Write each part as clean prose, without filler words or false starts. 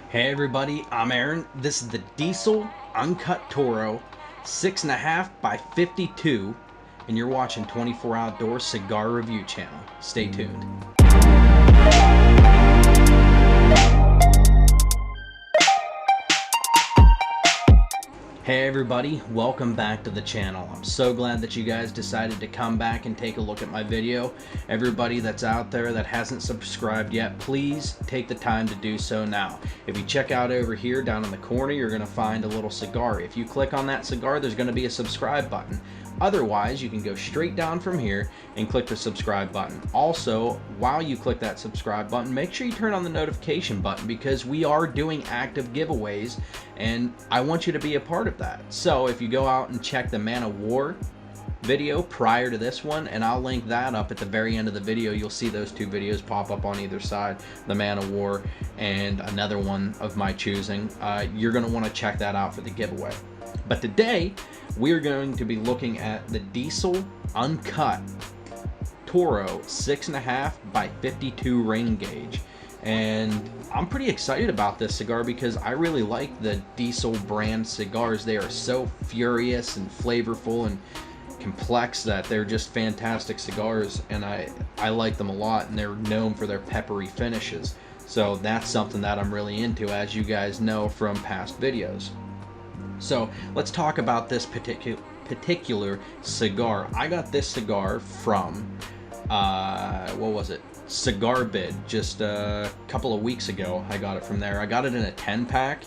Hey everybody, I'm Aaron. This is the Diesel Uncut Toro 6.5 by 52, and you're watching 24 Outdoor Cigar Review Channel. Stay tuned. Hey everybody, welcome back to the channel. I'm so glad that you guys decided to come back and take a look at my video. Everybody that's out there that hasn't subscribed yet, please take the time to do so now. If you check out over here down in the corner, you're going to find a little cigar. If you click on that cigar, there's going to be a subscribe button. Otherwise, you can go straight down from here and click the subscribe button. Also, while you click that subscribe button, make sure you turn on the notification button because we are doing active giveaways and I want you to be a part of that. So if you go out and check the Man of War video prior to this one, and I'll link that up at the very end of the video, you'll see those two videos pop up on either side, the Man of War and another one of my choosing. You're going to want to check that out for the giveaway. But today we're going to be looking at the Diesel Uncut Toro 6.5 by 52 ring gauge, and I'm pretty excited about this cigar because I really like the Diesel brand cigars. They are so furious and flavorful and complex that they're just fantastic cigars, and I like them a lot, and they're known for their peppery finishes. So that's something that I'm really into, as you guys know from past videos. So let's talk about this particular cigar. I got this cigar from what was it, Cigar Bid, just a couple of weeks ago. I got it from there. I got it in a 10-pack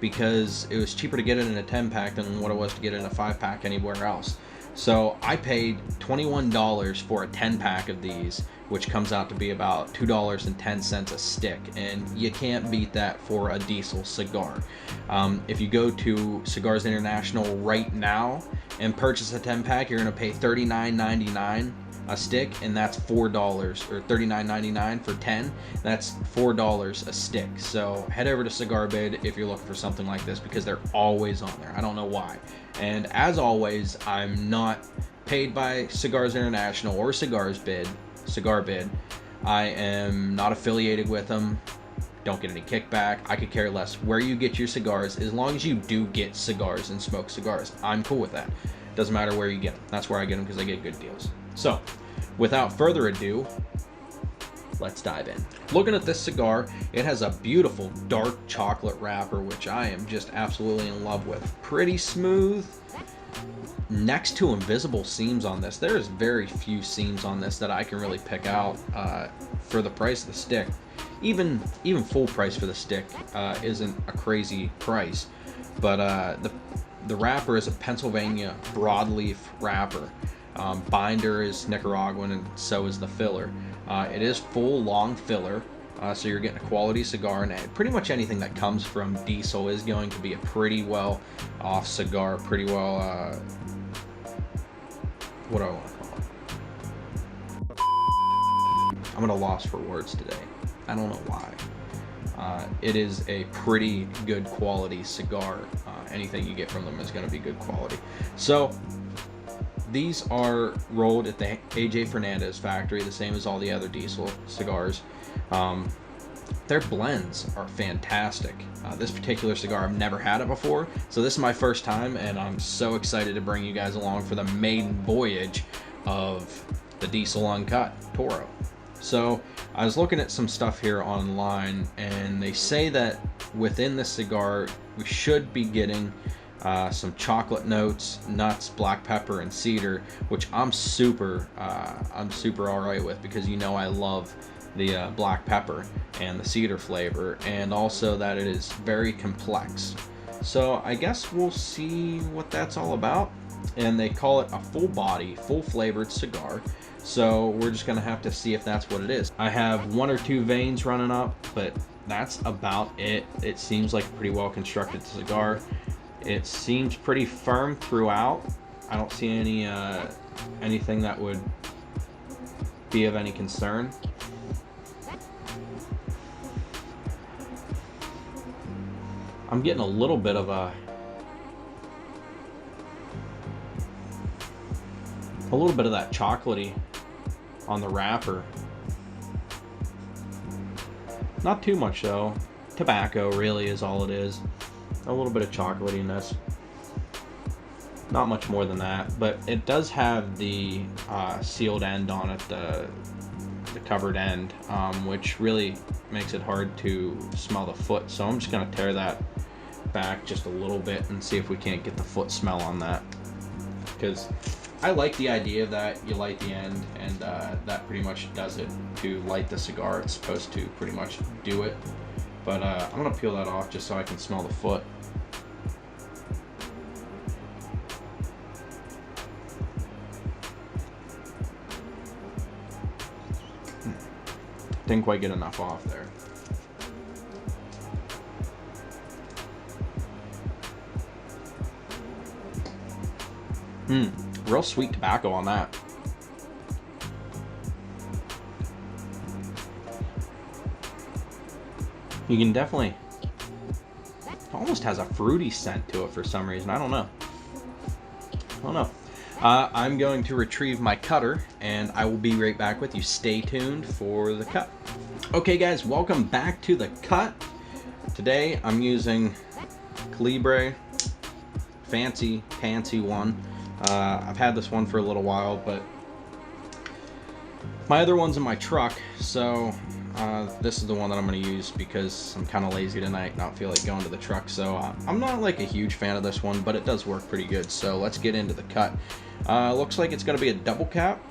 because it was cheaper to get it in a 10-pack than what it was to get it in a 5-pack anywhere else. So I paid $21 for a 10-pack of these, which comes out to be about $2.10 a stick, and you can't beat that for a Diesel cigar. If you go to Cigars International right now and purchase a 10-pack, you're going to pay $39.99 a stick, and that's $4, or $39.99 for 10. That's $4 a stick. So head over to Cigar Bid if you're looking for something like this, because they're always on there. I don't know why. And as always, I'm not paid by Cigars International or Cigar Bid. I am not affiliated with them. Don't get any kickback. I could care less where you get your cigars, as long as you do get cigars and smoke cigars. I'm cool with that. Doesn't matter where you get them. That's where I get them, because I get good deals. So without further ado, let's dive in. Looking at this cigar, it has a beautiful dark chocolate wrapper, which I am just absolutely in love with. Pretty smooth. Next to invisible seams on this. There's very few seams on this that I can really pick out for the price of the stick. Even full price for the stick isn't a crazy price, but the wrapper is a Pennsylvania broadleaf wrapper. Binder is Nicaraguan, and so is the filler. It is full long filler, so you're getting a quality cigar, and pretty much anything that comes from Diesel is going to be a pretty well off cigar, pretty well what do I want to call it? I'm at a loss for words today. I don't know why. It is a pretty good quality cigar. Anything you get from them is going to be good quality. So these are rolled at the AJ Fernandez factory, the same as all the other Diesel cigars. Their blends are fantastic. This particular cigar, I've never had it before, so this is my first time, and I'm so excited to bring you guys along for the maiden voyage of the Diesel Uncut Toro. So I was looking at some stuff here online, and they say that within this cigar we should be getting some chocolate notes, nuts, black pepper, and cedar, which I'm super all right with, because you know I love the black pepper and the cedar flavor, and also that it is very complex. So I guess we'll see what that's all about. And they call it a full body, full flavored cigar, so we're just gonna have to see if that's what it is. I have 1 or 2 veins running up, but that's about it. It seems like a pretty well constructed cigar. It seems pretty firm throughout. I don't see any anything that would be of any concern. I'm getting a little bit of that chocolatey on the wrapper. Not too much though. tobacco really is all it is. A little bit of chocolatiness. Not much more than that, but it does have the sealed end on it, the covered end, which really makes it hard to smell the foot. So I'm just gonna tear that back just a little bit and see if we can't get the foot smell on that, because I like the idea that you light the end and that pretty much does it to light the cigar. It's supposed to pretty much do it, but I'm gonna peel that off just so I can smell the foot. Didn't quite get enough off there. Real sweet tobacco on that. You can definitely, it almost has a fruity scent to it for some reason. I don't know. I'm going to retrieve my cutter and I will be right back with you. Stay tuned for the cut. Okay guys, welcome back to the cut. Today I'm using Calibre, fancy one. I've had this one for a little while, but my other one's in my truck, so this is the one that I'm going to use because I'm kind of lazy tonight, not feel like going to the truck. So I'm not like a huge fan of this one, but it does work pretty good. So let's get into the cut. Looks like it's going to be a double cap,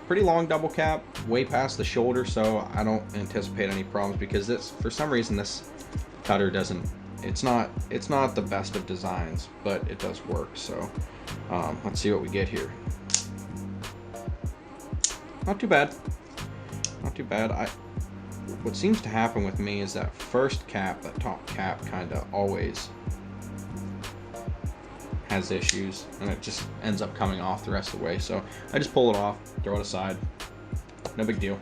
pretty long double cap, way past the shoulder, so I don't anticipate any problems because this, for some reason, this cutter doesn't, it's not the best of designs, but it does work. So let's see what we get here. Not too bad. Not too bad. What seems to happen with me is that first cap, that top cap, kind of always has issues, and it just ends up coming off the rest of the way. So I just pull it off, throw it aside. No big deal.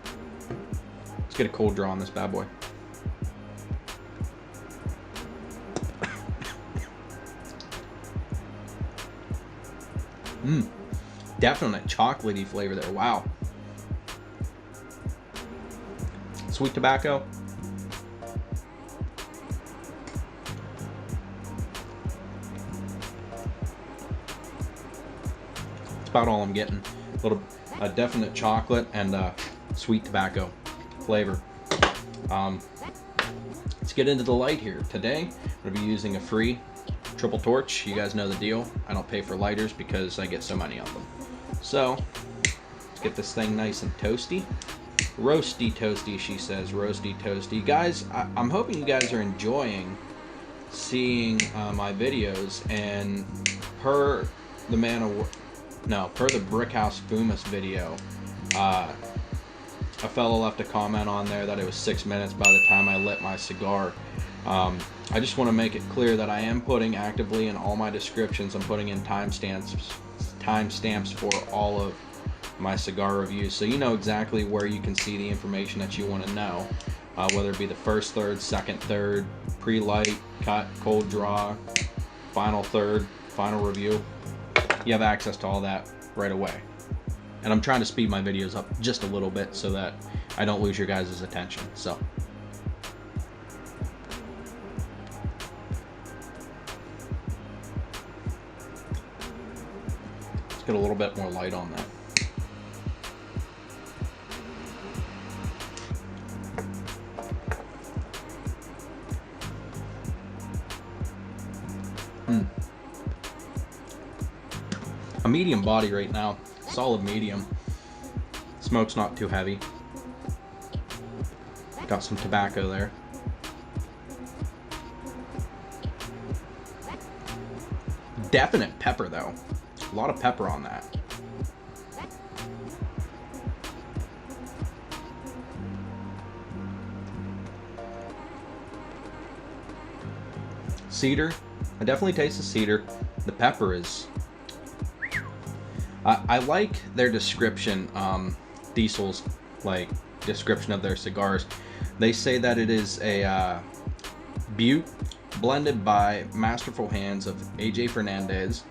Let's get a cold draw on this bad boy. Definite chocolatey flavor there. Wow. Sweet tobacco. That's about all I'm getting. A definite chocolate and sweet tobacco flavor. Let's get into the light here. Today, I'm gonna be using a free triple torch. You guys know the deal. I don't pay for lighters because I get so many of them. So let's get this thing nice and toasty. Roasty toasty, she says. Roasty toasty. Guys, I'm hoping you guys are enjoying seeing my videos, and per the Brickhouse Fumas video, a fellow left a comment on there that it was 6 minutes by the time I lit my cigar. I just want to make it clear that I am putting actively in all my descriptions, I'm putting in timestamps for all of my cigar reviews, so you know exactly where you can see the information that you want to know, whether it be the first third, second third, pre-light, cut, cold draw, final third, final review. You have access to all that right away. And I'm trying to speed my videos up just a little bit so that I don't lose your guys' attention. So let's get a little bit more light on that. A medium body right now, solid medium. Smoke's not too heavy. Got some tobacco there. Definite pepper though. A lot of pepper on that. Cedar. I definitely taste the cedar. The pepper is... I like their description, Diesel's like description of their cigars. They say that it is a Butte blended by masterful hands of AJ Fernandez,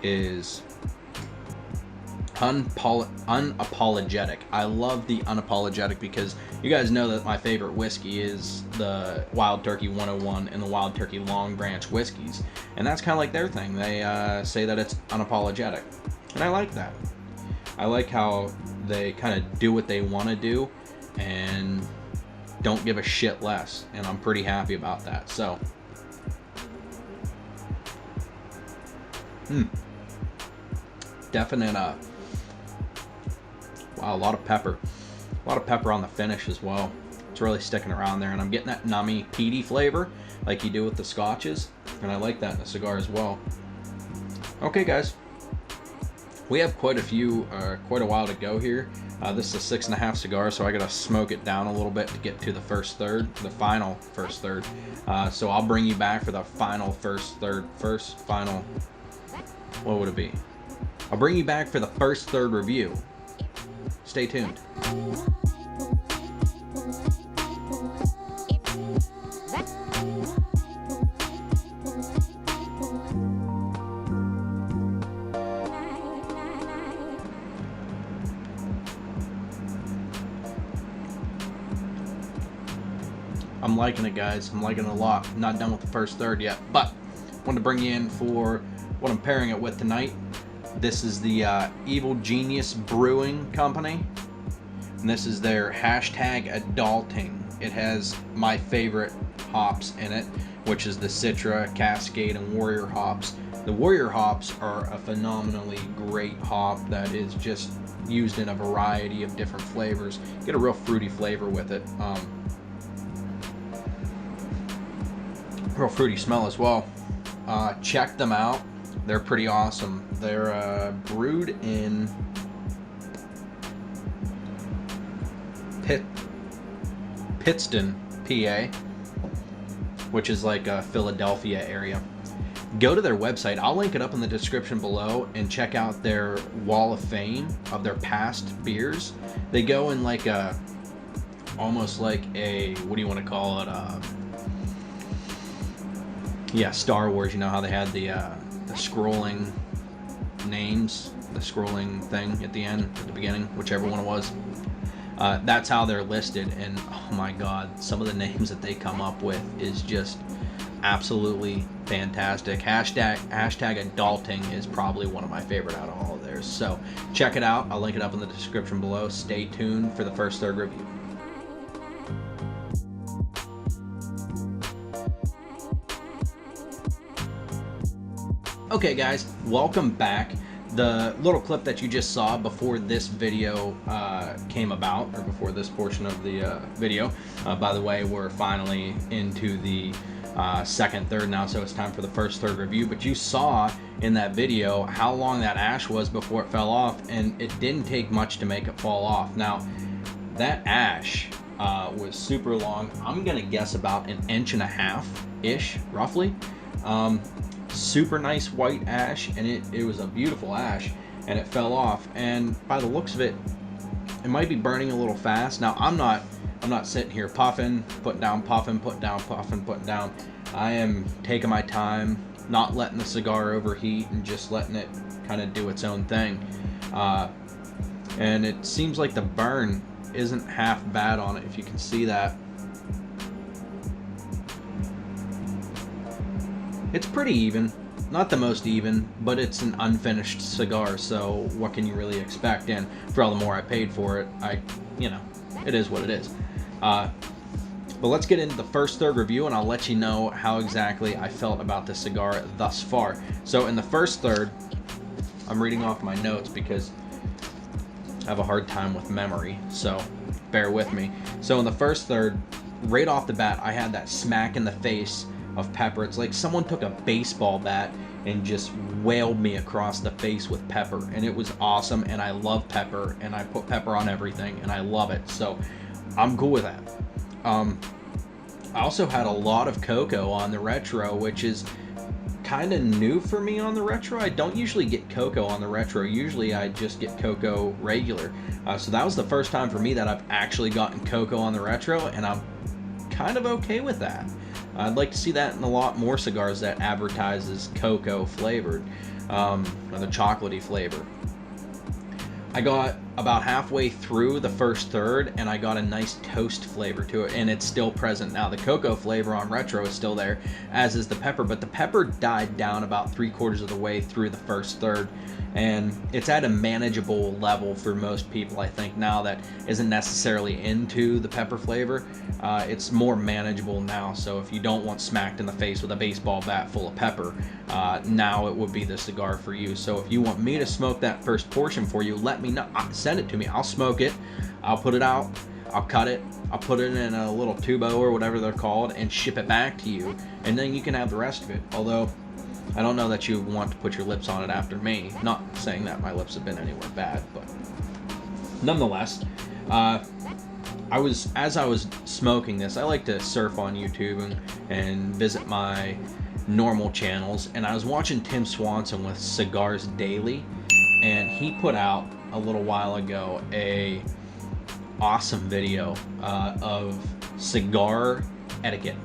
is unapologetic. I love the unapologetic because You guys know that my favorite whiskey is the Wild Turkey 101 and the Wild Turkey Long Branch whiskeys. And that's kind of like their thing. They say that it's unapologetic. And I like that. I like how they kind of do what they want to do and don't give a shit less. And I'm pretty happy about that. So, definite, wow, a lot of pepper. A lot of pepper on the finish as well. It's really sticking around there, and I'm getting that nummy, peaty flavor like you do with the scotches, and I like that in a cigar as well. Okay, guys, we have quite a while to go here. This is a 6.5 cigar, so I gotta smoke it down a little bit to get to the final first third. So I'll bring you back for the final final. What would it be? I'll bring you back for the first third review. Stay tuned. I'm liking it, guys. I'm liking it a lot. I'm not done with the first third yet, but I wanted to bring you in for what I'm pairing it with tonight. This is the Evil Genius Brewing Company, and this is their #adulting. It has my favorite hops in it, which is the Citra, Cascade, and Warrior hops. The Warrior hops are a phenomenally great hop that is just used in a variety of different flavors. Get a real fruity flavor with it. Real fruity smell as well. Check them out. They're pretty awesome. They're brewed in Pittston, PA, which is like a Philadelphia area. Go to their website. I'll link it up in the description below, and check out their wall of fame of their past beers. They go in like a, almost like a, what do you want to call it? Yeah, Star Wars. You know how they had the scrolling names, the scrolling thing at the end, at the beginning, whichever one it was. That's how they're listed, and oh my god, some of the names that they come up with is just absolutely fantastic. #adulting is probably one of my favorite out of all of theirs. So check it out. I'll link it up in the description below. Stay tuned for the first third review. Okay, guys, welcome back. The little clip that you just saw before this video came about, or before this portion of the video, by the way, we're finally into the second third now, so it's time for the first third review. But you saw in that video how long that ash was before it fell off, and it didn't take much to make it fall off. Now, that ash was super long. I'm gonna guess about 1.5 inches-ish, roughly. Super nice white ash, and it was a beautiful ash, and it fell off, and by the looks of it, it might be burning a little fast. Now I'm not sitting here puffing, putting down, puffing, putting down, puffing, putting down. I am taking my time, not letting the cigar overheat, and just letting it kind of do its own thing. And it seems like the burn isn't half bad on it, if you can see that. It's pretty even, not the most even, but it's an unfinished cigar, so what can you really expect? And for all the more I paid for it, it is what it is. But let's get into the first third review, and I'll let you know how exactly I felt about this cigar thus far. So in the first third, I'm reading off my notes because I have a hard time with memory, so bear with me. So in the first third, right off the bat, I had that smack in the face of pepper. It's like someone took a baseball bat and just wailed me across the face with pepper, and it was awesome, and I love pepper, and I put pepper on everything, and I love it, so I'm cool with that. I also had a lot of cocoa on the retro, which is kind of new for me on the retro. I don't usually get cocoa on the retro. Usually I just get cocoa regular. So that was the first time for me that I've actually gotten cocoa on the retro, and I'm kind of okay with that. I'd like to see that in a lot more cigars that advertises cocoa flavored, or the chocolatey flavor. I got about halfway through the first third, and I got a nice toast flavor to it, and it's still present now. The cocoa flavor on retro is still there, as is the pepper, but the pepper died down about 3/4 of the way through the first third, and it's at a manageable level for most people, I think, now that isn't necessarily into the pepper flavor. It's more manageable now, so if you don't want smacked in the face with a baseball bat full of pepper, now it would be the cigar for you. So if you want me to smoke that first portion for you, let me know. Send it to me. I'll smoke it. I'll put it out. I'll cut it. I'll put it in a little tubo or whatever they're called and ship it back to you, and then you can have the rest of it. Although I don't know that you want to put your lips on it after me. Not saying that my lips have been anywhere bad, but nonetheless, as I was smoking this, I like to surf on YouTube and visit my normal channels, and I was watching Tim Swanson with Cigars Daily, and he put out a little while ago a awesome video of cigar etiquette,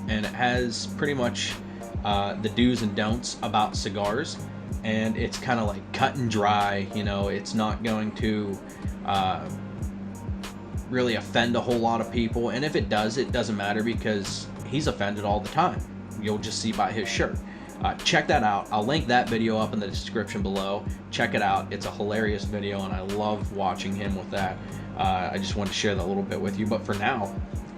and it has pretty much the do's and don'ts about cigars, and it's kind of like cut and dry. You know, it's not going to really offend a whole lot of people, and if it does, it doesn't matter because he's offended all the time. You'll just see by his shirt. Check that out. I'll link that video up in the description below. Check it out. It's a hilarious video, and I love watching him with that. I just wanted to share that a little bit with you, but for now,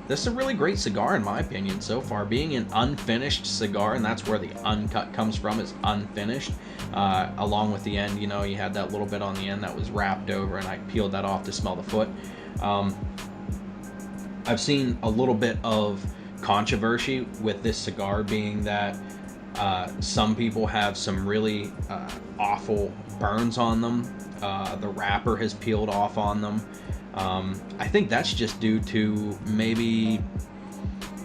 this is a really great cigar in my opinion so far. Being an unfinished cigar, and that's where the uncut comes from, is unfinished. Along with the end, you know, you had that little bit on the end that was wrapped over, and I peeled that off to smell the foot. I've seen a little bit of controversy with this cigar, being that some people have some really awful burns on them. The wrapper has peeled off on them. I think that's just due to maybe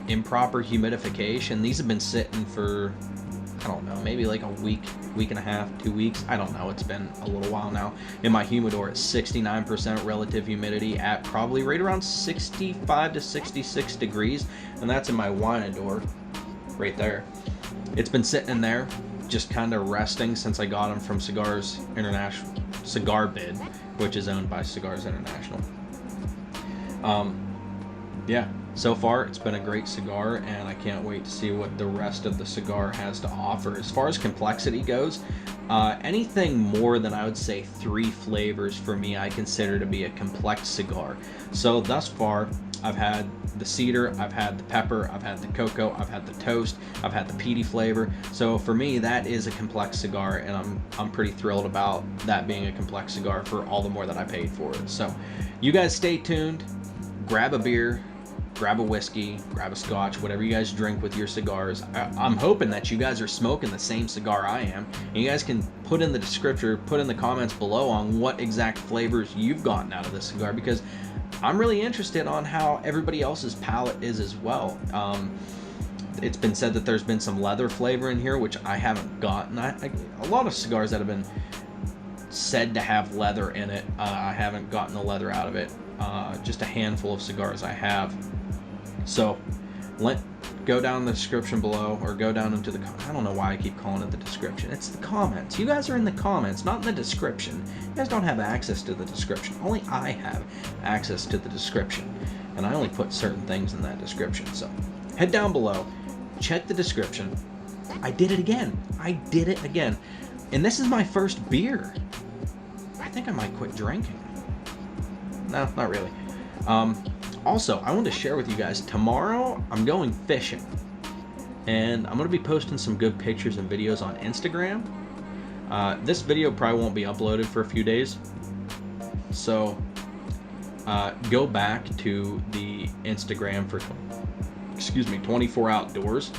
improper humidification. These have been sitting for, I don't know, maybe like a week and a half, 2 weeks. I don't know. It's been a little while now. In my humidor, it's 69% relative humidity at probably right around 65 to 66 degrees. And that's in my winador right there. It's been sitting in there, just kind of resting since I got them from Cigars International, Cigar Bid, which is owned by Cigars International. Yeah, so far it's been a great cigar, and I can't wait to see what the rest of the cigar has to offer. As far as complexity goes, anything more than, I would say, 3 flavors for me I consider to be a complex cigar. So thus far, I've had the cedar, I've had the pepper, I've had the cocoa, I've had the toast, I've had the peaty flavor. So for me, that is a complex cigar, and I'm pretty thrilled about that being a complex cigar for all the more that I paid for it. So you guys stay tuned, grab a beer, grab a whiskey, grab a scotch, whatever you guys drink with your cigars. I'm hoping that you guys are smoking the same cigar I am, and you guys can put in the description, put in the comments below on what exact flavors you've gotten out of this cigar, because I'm really interested on how everybody else's palate is as well. It's been said that there's been some leather flavor in here, which I haven't gotten. A lot of cigars that have been said to have leather in it, I haven't gotten the leather out of it. Just a handful of cigars I have. So go down in the description below, or go down into the, I don't know why I keep calling it the description. It's the comments. You guys are in the comments, not in the description. You guys don't have access to the description. Only I have access to the description, and I only put certain things in that description. So head down below, check the description. I did it again. And this is my first beer. I think I might quit drinking. No, not really. Also, I wanted to share with you guys, tomorrow I'm going fishing, and I'm going to be posting some good pictures and videos on Instagram. This video probably won't be uploaded for a few days, so go back to the Instagram for 24 Outdoors,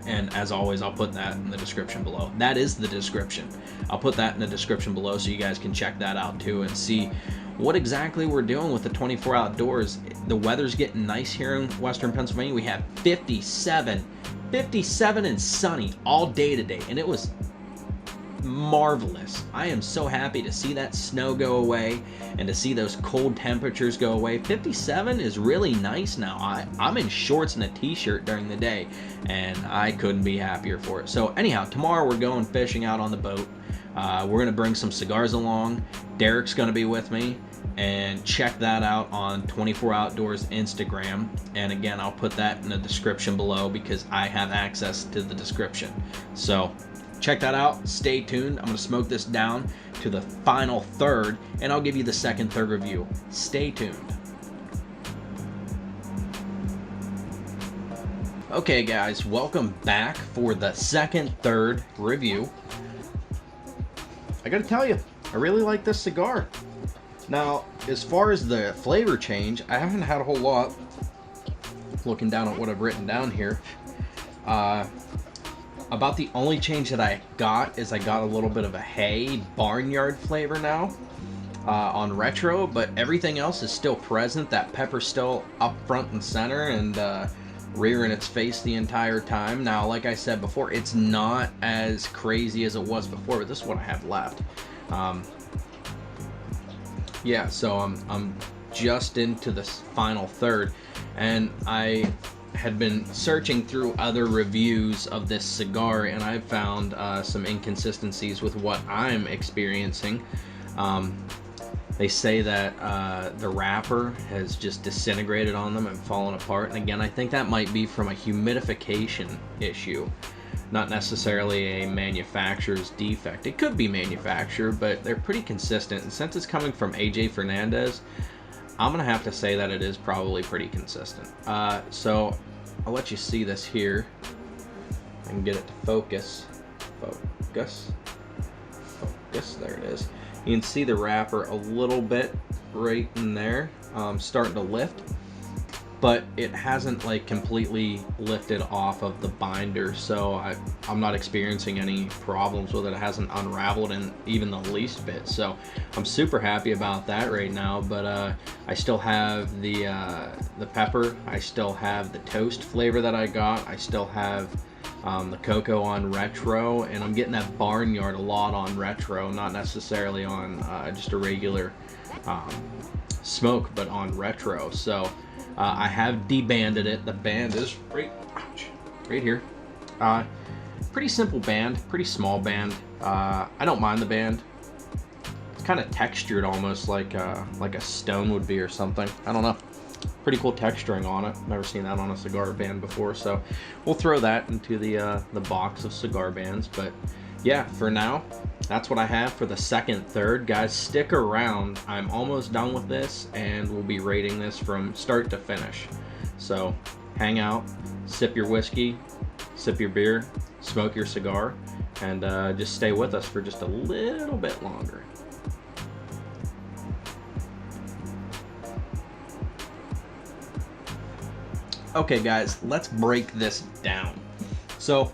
and as always, I'll put that in the description below. That is the description. I'll put that in the description below so you guys can check that out too and see what exactly we're doing with the 24 Outdoors. The weather's getting nice here in Western Pennsylvania. We had 57 and sunny all day today, and it was marvelous. I am so happy to see that snow go away and to see those cold temperatures go away. 57 is really nice now. I'm in shorts and a t-shirt during the day, and I couldn't be happier for it. So anyhow, tomorrow we're going fishing out on the boat. We're going to bring some cigars along. Derek's going to be with me, and check that out on 24 Outdoors Instagram. And again, I'll put that in the description below because I have access to the description. So check that out. Stay tuned. I'm going to smoke this down to the final third, and I'll give you the second third review. Stay tuned. Okay guys, welcome back for the second third review. I gotta tell you, I really like this cigar. Now, as far as the flavor change, I haven't had a whole lot. Looking down at what I've written down here, about the only change that I got is I got a little bit of a hay barnyard flavor now on retro, but everything else is still present. That pepper's still up front and center and rearing its face the entire time. Now, like I said before, it's not as crazy as it was before, but this is what I have left. Yeah, so I'm just into the final third, and I had been searching through other reviews of this cigar, and I've found some inconsistencies with what I'm experiencing. They say that the wrapper has just disintegrated on them and fallen apart. And again, I think that might be from a humidification issue, not necessarily a manufacturer's defect. It could be manufacturer, but they're pretty consistent. And since it's coming from AJ Fernandez, I'm going to have to say that it is probably pretty consistent. So I'll let you see this here. I can get it to focus. Focus. Focus. There it is. You can see the wrapper a little bit right in there, starting to lift, but it hasn't like completely lifted off of the binder, so I'm not experiencing any problems with it. It hasn't unraveled in even the least bit, so I'm super happy about that right now. But I still have the pepper, I still have the toast flavor that I got, I still have the cocoa on retro, and I'm getting that barnyard a lot on retro, not necessarily on just a regular smoke, but on retro. So I have debanded it. The band is right here. Pretty simple band, pretty small band. I don't mind the band. It's kind of textured, almost like a stone would be or something. I don't know. Pretty cool texturing on it. Never seen that on a cigar band before, so we'll throw that into the box of cigar bands. But yeah, for now, that's what I have for the second third. Guys, stick around. I'm almost done with this, and we'll be rating this from start to finish. So hang out, sip your whiskey, sip your beer, smoke your cigar, and just stay with us for just a little bit longer. Okay guys, let's break this down. So,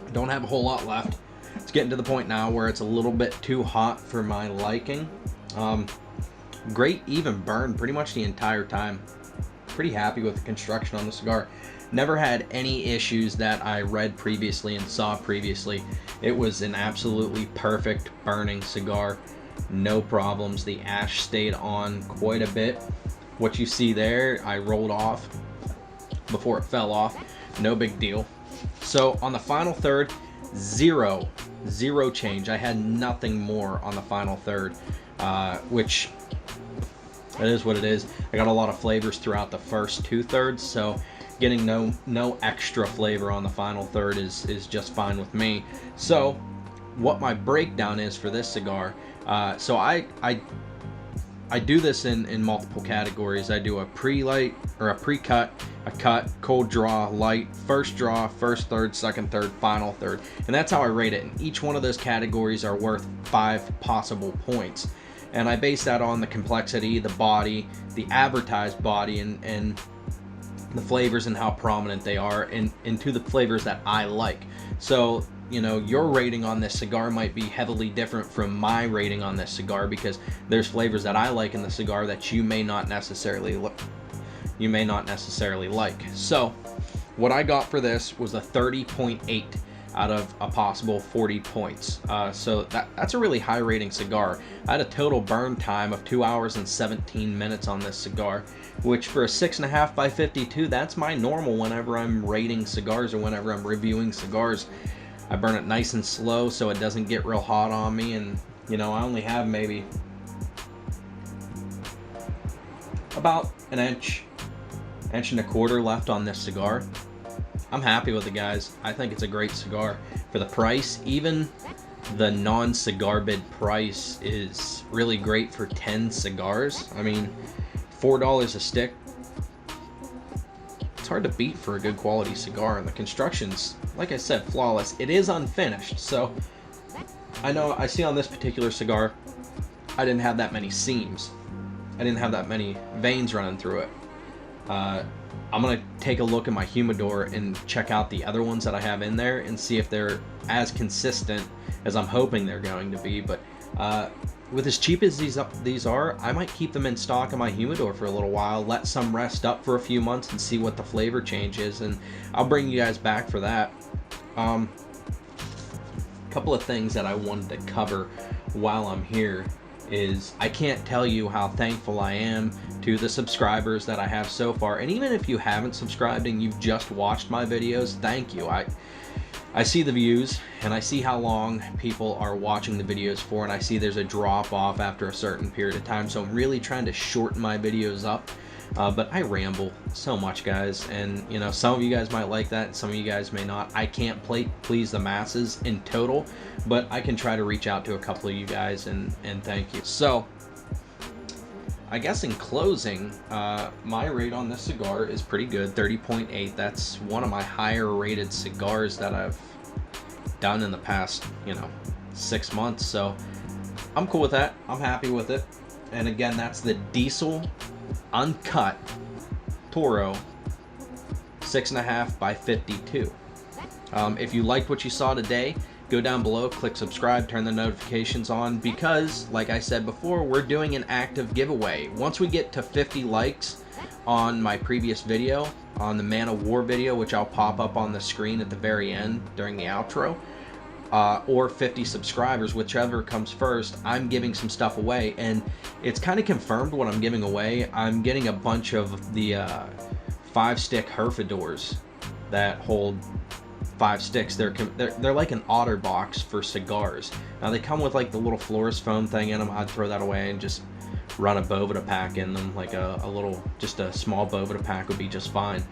I don't have a whole lot left. It's getting to the point now where it's a little bit too hot for my liking. Great even burn pretty much the entire time. Pretty happy with the construction on the cigar. Never had any issues that I read previously and saw previously. It was an absolutely perfect burning cigar. No problems. The ash stayed on quite a bit. What you see there, I rolled off before it fell off. No big deal. So on the final third, zero change. I had nothing more on the final third, which it is what it is. I got a lot of flavors throughout the first 2/3, so getting no extra flavor on the final third is just fine with me. So what my breakdown is for this cigar, so I do this in multiple categories. I do a pre-light or a pre-cut, a cut, cold draw, light, first draw, first third, second third, final third. And that's how I rate it. And each one of those categories are worth 5 possible points. And I base that on the complexity, the body, the advertised body, and the flavors and how prominent they are, and into the flavors that I like. So, you know, your rating on this cigar might be heavily different from my rating on this cigar, because there's flavors that I like in the cigar that you may not necessarily like. So what I got for this was a 30.8 out of a possible 40 points. So that's a really high rating cigar. I had a total burn time of 2 hours and 17 minutes on this cigar, which for a 6.5 by 52, that's my normal whenever I'm rating cigars or whenever I'm reviewing cigars. I burn it nice and slow so it doesn't get real hot on me, and You know, I only have maybe about an inch and a quarter left on this cigar. I'm happy with it, guys. I think it's a great cigar for the price. Even the non-cigar bid price is really great for 10 cigars. I mean, $4 a stick. It's hard to beat for a good quality cigar, and the construction's, like I said, flawless. It is unfinished, so I know I see on this particular cigar I didn't have that many seams. I didn't have that many veins running through it. I'm gonna take a look at my humidor and check out the other ones that I have in there and see if they're as consistent as I'm hoping they're going to be. But with as cheap as these are, I might keep them in stock in my humidor for a little while, let some rest up for a few months and see what the flavor change is, and I'll bring you guys back for that. A couple of things that I wanted to cover while I'm here is I can't tell you how thankful I am to the subscribers that I have so far. And even if you haven't subscribed and you've just watched my videos, thank you. I see the views and I see how long people are watching the videos for, and I see there's a drop off after a certain period of time, so I'm really trying to shorten my videos up. But I ramble so much, guys, and you know, some of you guys might like that, some of you guys may not. I can't please the masses in total, but I can try to reach out to a couple of you guys and thank you. So I guess in closing, my rate on this cigar is pretty good, 30.8. That's one of my higher rated cigars that I've done in the past, you know, 6 months. So I'm cool with that. I'm happy with it. And again, that's the Diesel Uncut Toro 6.5 by 52. If you liked what you saw today, go down below, click subscribe, turn the notifications on, because like I said before, we're doing an active giveaway. Once we get to 50 likes on my previous video, on the Man of War video, which I'll pop up on the screen at the very end during the outro, or 50 subscribers, whichever comes first, I'm giving some stuff away. And it's kind of confirmed what I'm giving away. I'm getting a bunch of the 5-stick Herfadors that hold 5 sticks. They're like an otter box for cigars. Now they come with like the little florist foam thing in them. I'd throw that away and just run a Boveda pack in them, like a little, just a small Boveda pack would be just fine.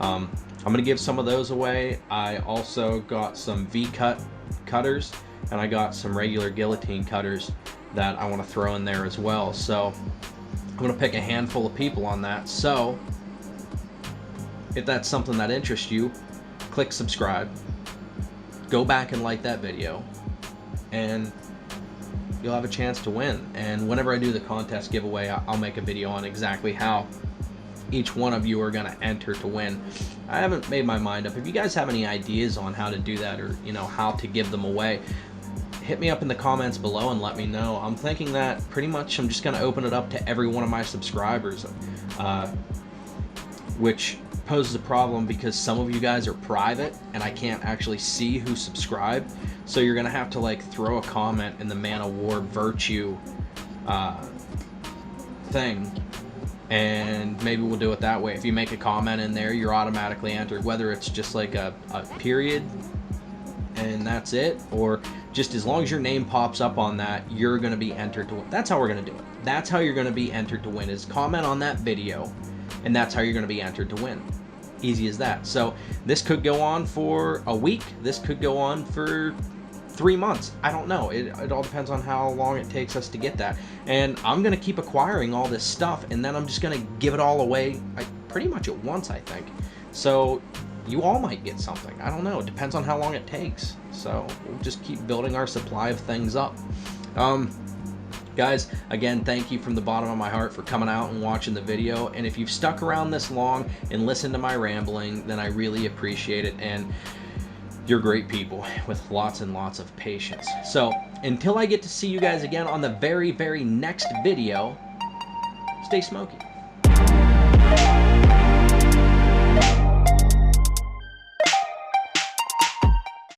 I'm gonna give some of those away. I also got some V-cut cutters, and I got some regular guillotine cutters that I want to throw in there as well. So I'm gonna pick a handful of people on that. So if that's something that interests you, click subscribe, go back and like that video, and you'll have a chance to win. And whenever I do the contest giveaway, I'll make a video on exactly how each one of you are going to enter to win. I haven't made my mind up. If you guys have any ideas on how to do that, or you know, how to give them away, hit me up in the comments below and let me know. I'm thinking that pretty much I'm just going to open it up to every one of my subscribers, which poses a problem because some of you guys are private and I can't actually see who subscribed. So you're going to have to like throw a comment in the Man of War Virtue thing, and maybe we'll do it that way. If you make a comment in there, you're automatically entered, whether it's just like a period and that's it, or just as long as your name pops up on that, you're going to be entered to win. That's how we're going to do it. That's how you're going to be entered to win, is comment on that video, and that's how you're going to be entered to win. Easy as that. So this could go on for a week, this could go on for 3 months. I don't know. It all depends on how long it takes us to get that. And I'm going to keep acquiring all this stuff, and then I'm just going to give it all away pretty much at once, I think. So you all might get something. I don't know. It depends on how long it takes. So we'll just keep building our supply of things up. Guys, again, thank you from the bottom of my heart for coming out and watching the video. And if you've stuck around this long and listened to my rambling, then I really appreciate it. And you're great people with lots and lots of patience. So until I get to see you guys again on the very, very next video, stay smoky.